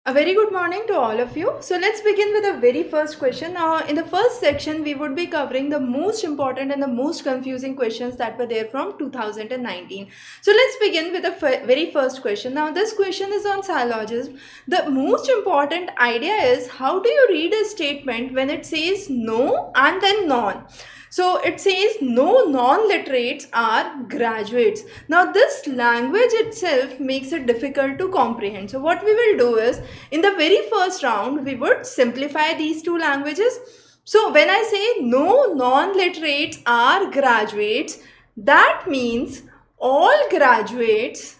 A very good morning to all of you. So let's begin with the very first question. Now in the first section we would be covering the most important and the most confusing questions that were there from 2019. So let's begin with the very first question. Now this question is on syllogism. The most important idea is how do you read a statement when it says no and then non? So it says no non-literates are graduates. Now this language itself makes it difficult to comprehend. So what we will do is in the very first round we would simplify these two languages. So when I say no non-literates are graduates, that means all graduates,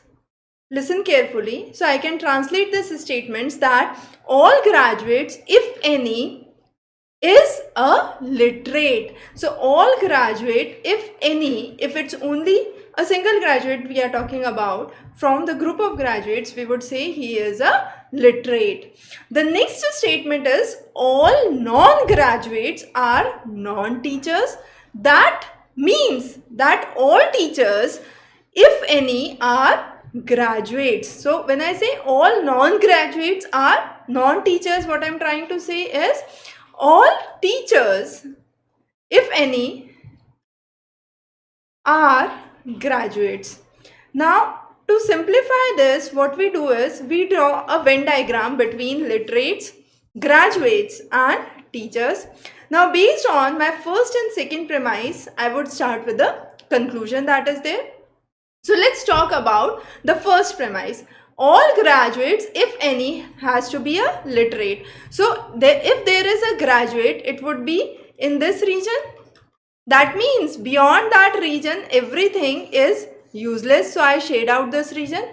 listen carefully, so I can translate this statements that all graduates, if any, is a literate. So all graduate, if any, if it's only a single graduate we are talking about from the group of graduates, we would say he is a literate. The next statement is all non-graduates are non-teachers. That means that all teachers, if any, are graduates. So when I say all non-graduates are non-teachers, what I'm trying to say is all teachers, if any, are graduates. Now, to simplify this, what we do is we draw a Venn diagram between literates, graduates, and teachers. Now, based on my first and second premise, I would start with the conclusion that is there. So, let's talk about the first premise. All graduates, if any, has to be a literate. So if there is a graduate, it would be in this region. That means beyond that region, everything is useless. So I shade out this region.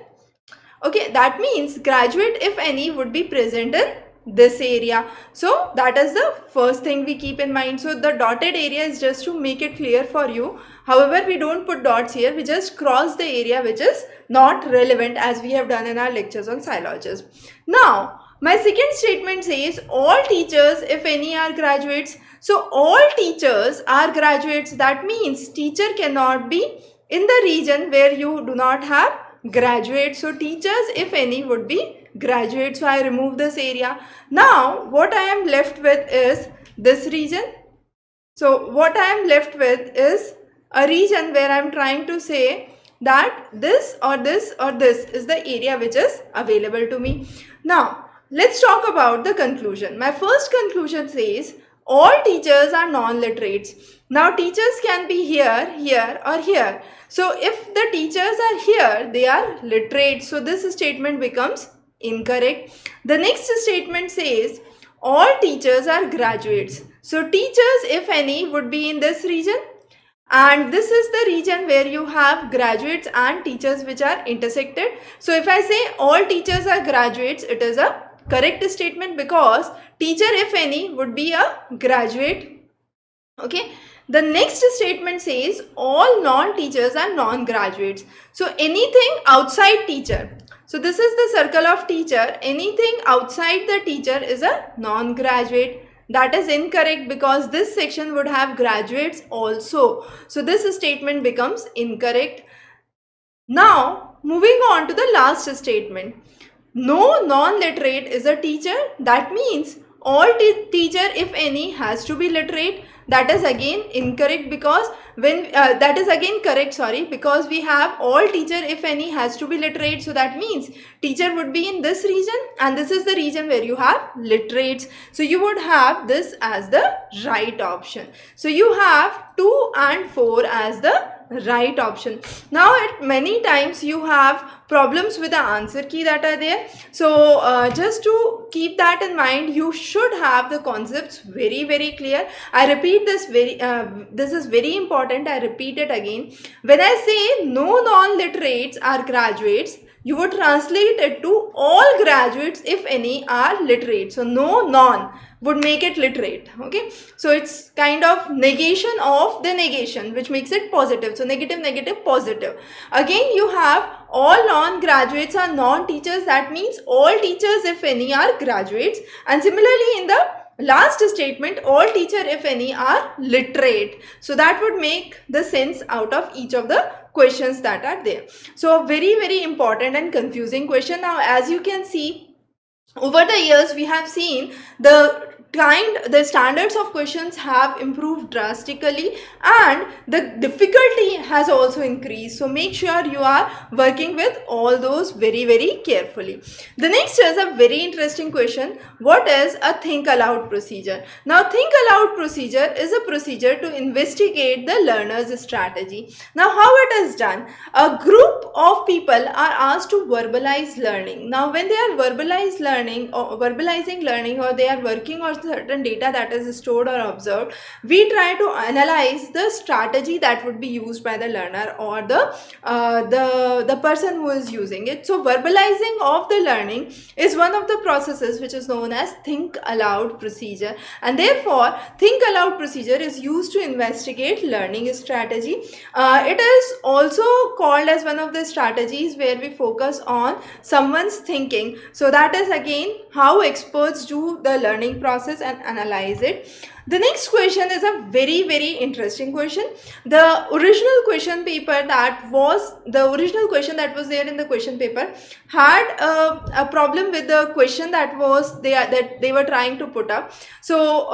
Okay, that means graduate, if any, would be present in this area. So that is the first thing we keep in mind. So the dotted area is just to make it clear for you. However, we don't put dots here. We just cross the area which is not relevant as we have done in our lectures on syllogism. Now, my second statement says all teachers, if any, are graduates. So all teachers are graduates. That means teacher cannot be in the region where you do not have graduates. So teachers, if any, would be graduates. So I remove this area. Now what I am left with is this region. So what I am left with is a region where I am trying to say that this or this or this is the area which is available to me. Now let's talk about the conclusion. My first conclusion says all teachers are non-literates. Now teachers can be here, here or here. So if the teachers are here, they are literate. So this statement becomes incorrect. The next statement says all teachers are graduates. So teachers, if any, would be in this region. And this is the region where you have graduates and teachers which are intersected. So if I say all teachers are graduates, it is a correct statement because teacher, if any, would be a graduate. Okay. The next statement says all non-teachers are non-graduates. So anything outside teacher. So this is the circle of teacher. Anything outside the teacher is a non-graduate. That is incorrect because this section would have graduates also. So this statement becomes incorrect. Now moving on to the last statement. No non-literate is a teacher. That means all teacher, if any, has to be literate. That is again incorrect because when that is again correct, sorry, because we have all teacher, if any, has to be literate. So that means teacher would be in this region and this is the region where you have literates. So you would have this as the right option. So you have 2 and 4 as the right option. Now at many times you have problems with the answer key that are there. So just to keep that in mind, you should have the concepts very clear. I repeat this this is very important. I repeat it again. When I say no non-literates are graduates, you would translate it to all graduates, if any, are literate. So no non would make it literate. Okay, so it's kind of negation of the negation which makes it positive. So negative negative positive. Again you have all non-graduates are non-teachers. That means all teachers, if any, are graduates. And similarly in the last statement, all teacher, if any, are literate. So that would make the sense out of each of the questions that are there. So very important and confusing question. Now as you can see, over the years we have seen the standards of questions have improved drastically, and the difficulty has also increased. So make sure you are working with all those very carefully. The next is a very interesting question. What is a think aloud procedure? Now think aloud procedure is a procedure to investigate the learner's strategy. Now how it is done? A group of people are asked to verbalize learning. Now when they are verbalizing learning, or they are working on certain data that is stored or observed, we try to analyze the strategy that would be used by the learner, or the person who is using it. So verbalizing of the learning is one of the processes which is known as think aloud procedure, and therefore think aloud procedure is used to investigate learning strategy. It is also called as one of the strategies where we focus on someone's thinking. So that is again how experts do the learning process and analyze it. The next question is a very interesting question. The original question that was there in the question paper had a problem with the question that they were trying to put up. So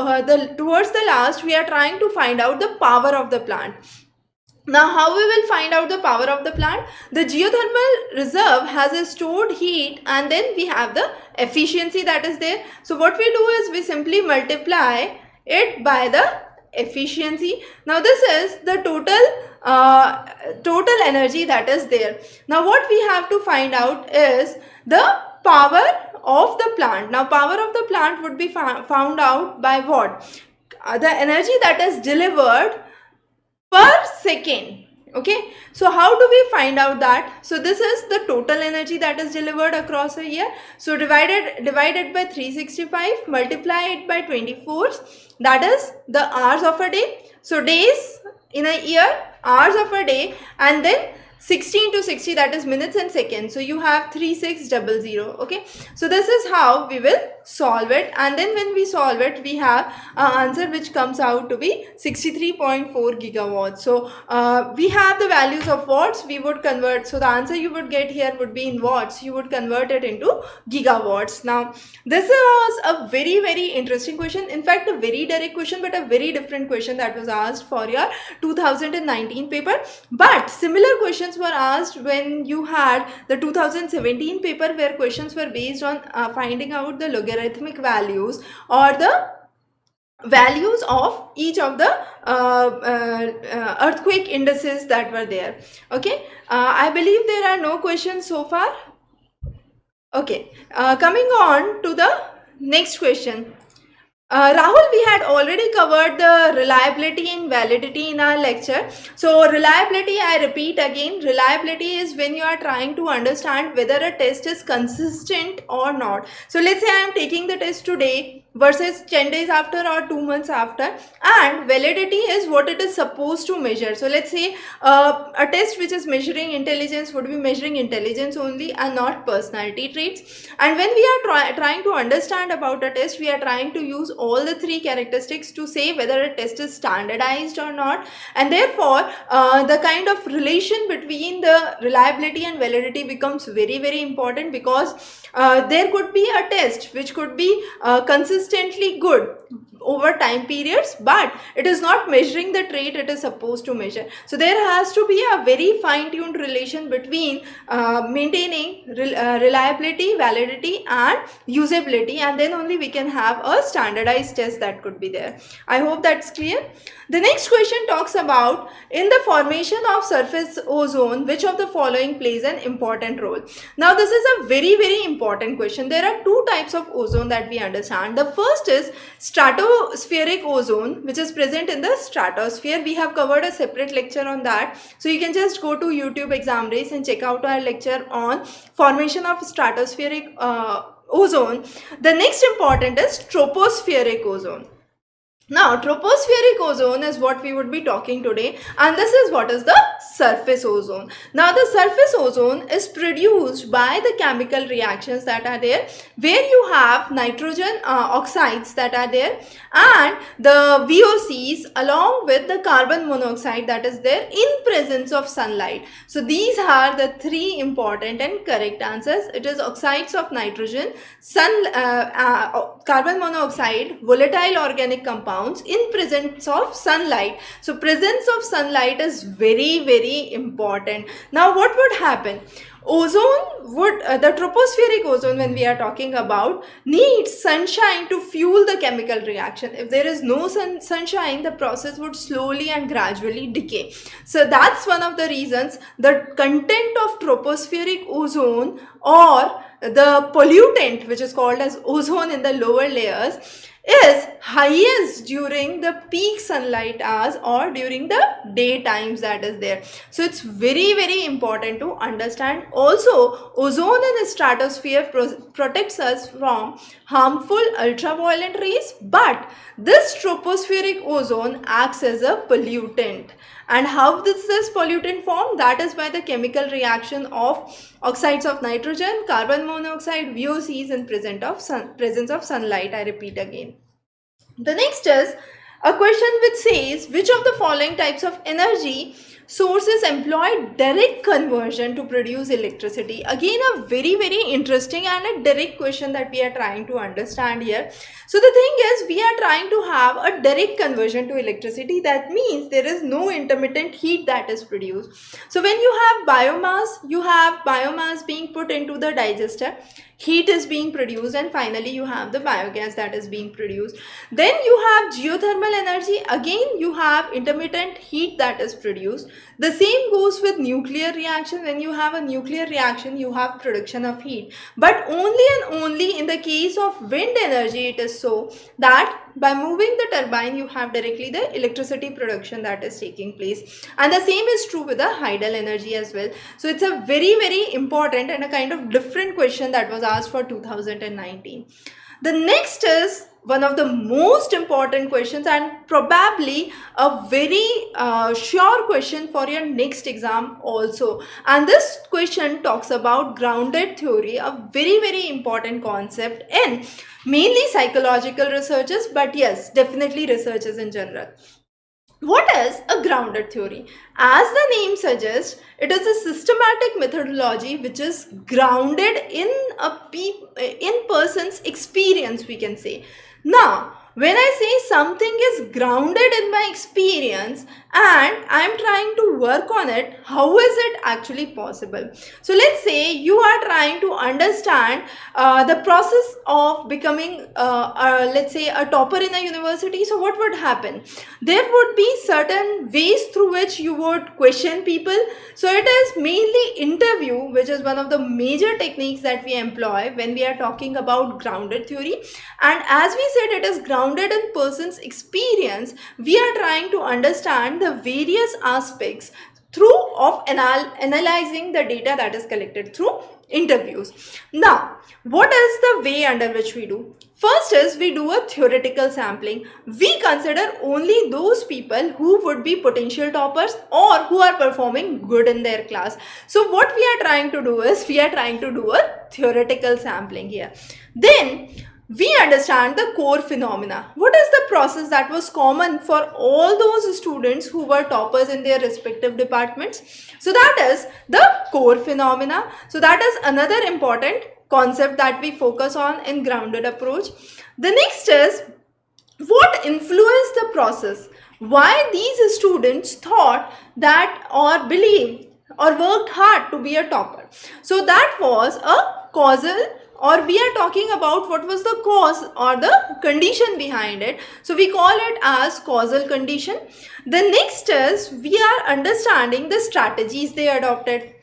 towards the last, we are trying to find out the power of the plant. Now, how we will find out the power of the plant? The geothermal reserve has a stored heat, and then we have the efficiency that is there. So what we do is we simply multiply it by the efficiency. Now this is the total energy that is there. Now what we have to find out is the power of the plant. Now power of the plant would be found out by what? The energy that is delivered per second. Okay, so how do we find out that? So this is the total energy that is delivered across a year. So divided by 365, multiply it by 24, that is the hours of a day. So days in a year, hours of a day, and then 16 to 60, that is minutes and seconds. So you have 3600. Okay, so this is how we will solve it, and then when we solve it, we have an answer which comes out to be 63.4 gigawatts. So we have the values of watts. We would convert, so the answer you would get here would be in watts. You would convert it into gigawatts. Now this was a very interesting question. In fact, a very direct question, but a very different question that was asked for your 2019 paper. But similar questions were asked when you had the 2017 paper, where questions were based on finding out the logarithmic values or the values of each of the earthquake indices that were there. Okay, I believe there are no questions so far. Okay, coming on to the next question. Rahul, we had already covered the reliability and validity in our lecture. So reliability, I repeat again, reliability is when you are trying to understand whether a test is consistent or not. So let's say I am taking the test today versus 10 days after or 2 months after, and validity is what it is supposed to measure. So let's say a test which is measuring intelligence would be measuring intelligence only and not personality traits. And when we are trying to understand about a test, we are trying to use all the three characteristics to say whether a test is standardized or not. And therefore the kind of relation between the reliability and validity becomes very important, because there could be a test which could be consistently good over time periods, but it is not measuring the trait it is supposed to measure. So there has to be a very fine-tuned relation between maintaining reliability, validity and usability, and then only we can have a standardized test that could be there. I hope that's clear. The next question talks about, in the formation of surface ozone, which of the following plays an important role? Now this is a very important question. There are two types of ozone that we understand. The first is stratospheric ozone, which is present in the stratosphere. We have covered a separate lecture on that, so you can just go to YouTube Examrace and check out our lecture on formation of stratospheric ozone. The next important is tropospheric ozone. Now, tropospheric ozone is what we would be talking today, and this is what is the surface ozone. Now, the surface ozone is produced by the chemical reactions that are there, where you have nitrogen oxides that are there, and the VOCs along with the carbon monoxide that is there in presence of sunlight. So, these are the three important and correct answers. It is oxides of nitrogen, carbon monoxide, volatile organic compounds in presence of sunlight. So presence of sunlight is very important. Now what would happen? Ozone would, the tropospheric ozone, when we are talking about, needs sunshine to fuel the chemical reaction. If there is no sunshine, the process would slowly and gradually decay. So that's one of the reasons the content of tropospheric ozone, or the pollutant which is called as ozone in the lower layers, is highest during the peak sunlight hours or during the day times that is there. So it's very important to understand. Also, ozone in the stratosphere protects us from harmful ultraviolet rays, but this tropospheric ozone acts as a pollutant. And how does this pollutant form? That is by the chemical reaction of oxides of nitrogen, carbon monoxide, VOCs in presence of sunlight. I repeat again. The next is a question which says, which of the following types of energy sources employ direct conversion to produce electricity? Again, a very interesting and a direct question that we are trying to understand here. So the thing is, we are trying to have a direct conversion to electricity. That means there is no intermittent heat that is produced. So when you have biomass being put into the digester, heat is being produced, and finally you have the biogas that is being produced. Then you have geothermal energy. Again, you have intermittent heat that is produced. The same goes with nuclear reaction. When you have a nuclear reaction, you have production of heat. But only and only in the case of wind energy, it is so that by moving the turbine, you have directly the electricity production that is taking place. And the same is true with the hydel energy as well. So it's a very important and a kind of different question that was asked for 2019. The next is one of the most important questions, and probably a very sure question for your next exam also. And this question talks about grounded theory, a very important concept in mainly psychological researches, but yes, definitely researchers in general. What is a grounded theory? As the name suggests, it is a systematic methodology which is grounded in person's experience, we can say. Now, when I say something is grounded in my experience and I am trying to work on it, how is it actually possible? So let's say you are trying to understand the process of becoming, let's say, a topper in a university. So what would happen? There would be certain ways through which you would question people. So it is mainly interview, which is one of the major techniques that we employ when we are talking about grounded theory. And as we said, it is grounded in person's experience. We are trying to understand the various aspects through of analyzing the data that is collected through interviews. Now, what is the way under which we do? First is we do a theoretical sampling. We consider only those people who would be potential toppers or who are performing good in their class. So what we are trying to do is we are trying to do a theoretical sampling here. Then we understand the core phenomena. What is the process that was common for all those students who were toppers in their respective departments? So that is the core phenomena. So that is another important concept that we focus on in grounded approach. The next is what influenced the process. Why these students thought that or believed or worked hard to be a topper. So that was a causal, or we are talking about what was the cause or the condition behind it. So we call it as causal condition. The next is we are understanding the strategies they adopted.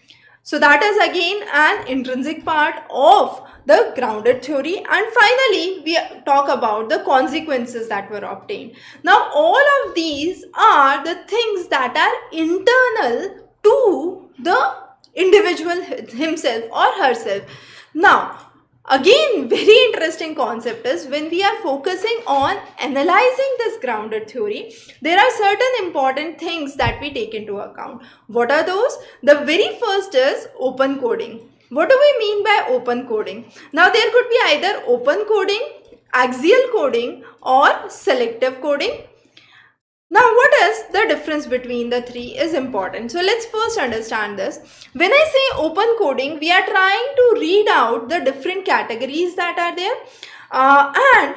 So that is again an intrinsic part of the grounded theory. And finally, we talk about the consequences that were obtained. Now, all of these are the things that are internal to the individual himself or herself. Now, Again, very interesting concept is when we are focusing on analyzing this grounded theory, there are certain important things that we take into account. What are those? The very first is open coding. What do we mean by open coding? Now, there could be either open coding, axial coding, or selective coding. Now, what is the difference between the three is important. So, let's first understand this. When I say open coding, we are trying to read out the different categories that are there. And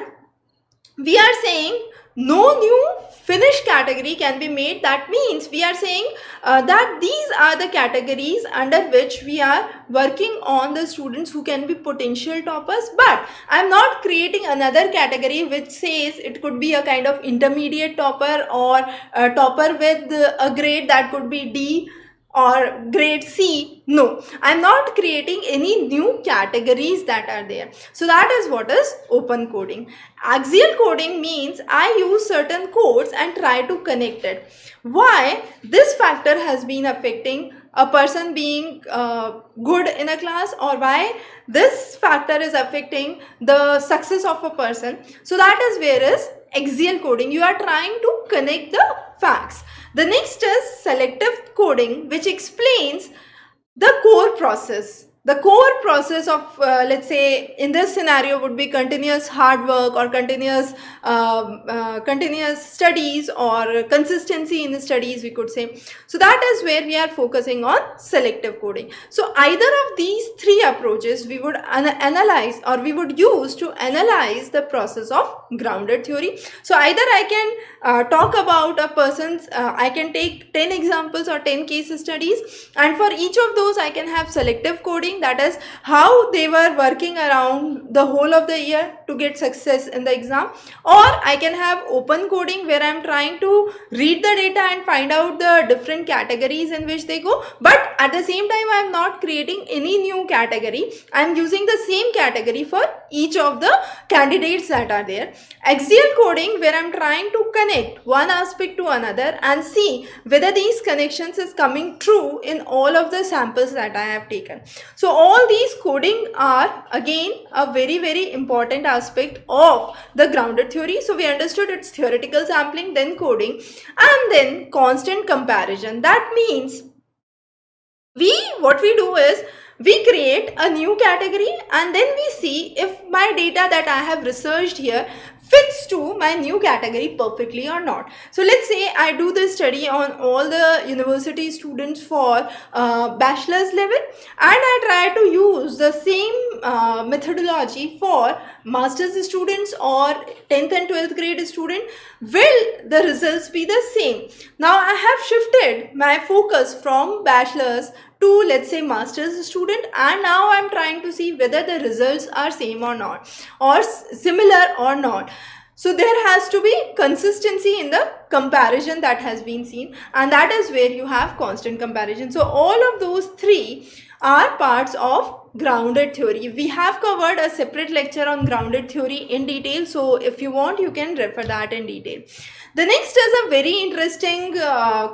we are saying no new finished category can be made. That means we are saying that these are the categories under which we are working on the students who can be potential toppers, but I am not creating another category which says it could be a kind of intermediate topper or a topper with a grade that could be D or grade C. No, I'm not creating any new categories that are there. So that is what is open coding. Axial coding means I use certain codes and try to connect it. Why? This factor has been affecting a person being good in a class, or why this factor is affecting the success of a person. So that is where is axial coding. You are trying to connect the facts. The next is selective coding, which explains the core process. The core process of, let's say, in this scenario would be continuous hard work or continuous studies or consistency in the studies, we could say. So that is where we are focusing on selective coding. So either of these three approaches we would analyze or we would use to analyze the process of grounded theory. So either I can talk about a person's, I can take 10 examples or 10 case studies, and for each of those I can have selective coding, that is how they were working around the whole of the year to get success in the exam, or I can have open coding where I am trying to read the data and find out the different categories in which they go, but at the same time I am not creating any new category. I am using the same category for each of the candidates that are there. Axial coding where I am trying to connect one aspect to another and see whether these connections is coming true in all of the samples that I have taken. So all these coding are again a very important aspect of the grounded theory. So we understood its theoretical sampling, then coding, and then constant comparison. That means what we do is we create a new category and then we see if my data that I have researched here fits to my new category perfectly or not. So let's say I do this study on all the university students for bachelor's level, and I try to use the same methodology for master's students or 10th and 12th grade student. Will the results be the same? Now I have shifted my focus from bachelor's to, let's say, master's student, and now I'm trying to see whether the results are same or not, or similar or not. So there has to be consistency in the comparison that has been seen, and that is where you have constant comparison. So all of those three are parts of grounded theory. We have covered a separate lecture on grounded theory in detail, so if you want you can refer that in detail. The next is a very interesting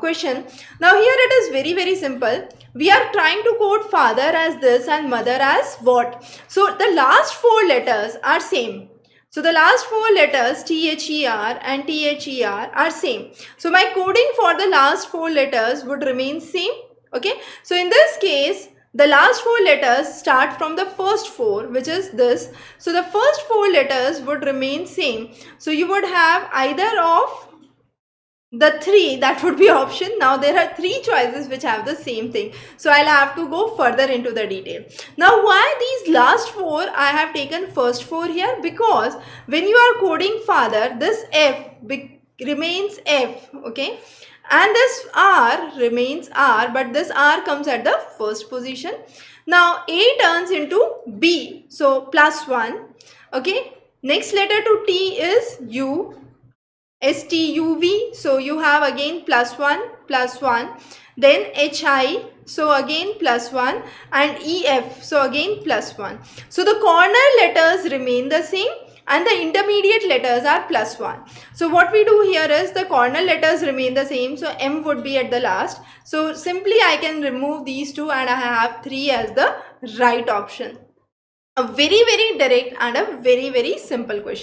question. Now here it is very simple. We are trying to code father as this and mother as what. So the last four letters are same. So the last four letters THER and THER are same. So my coding for the last four letters would remain same. Okay. So in this case, the last four letters start from the first four, which is this. So the first four letters would remain same. So you would have either of the three, that would be option. Now there are three choices which have the same thing. So I'll have to go further into the detail. Now why these last four? I have taken first four here because when you are coding father, this F remains F, okay? And this R remains R, but this R comes at the first position. Now A turns into B, so +1, okay? Next letter to T is U. STUV, so you have again +1, then HI, so again +1, and EF, so again +1. So the corner letters remain the same and the intermediate letters are +1. So what we do here is the corner letters remain the same, so M would be at the last. So simply I can remove these two and I have 3 as the right option. A very, very direct and a very, very simple question.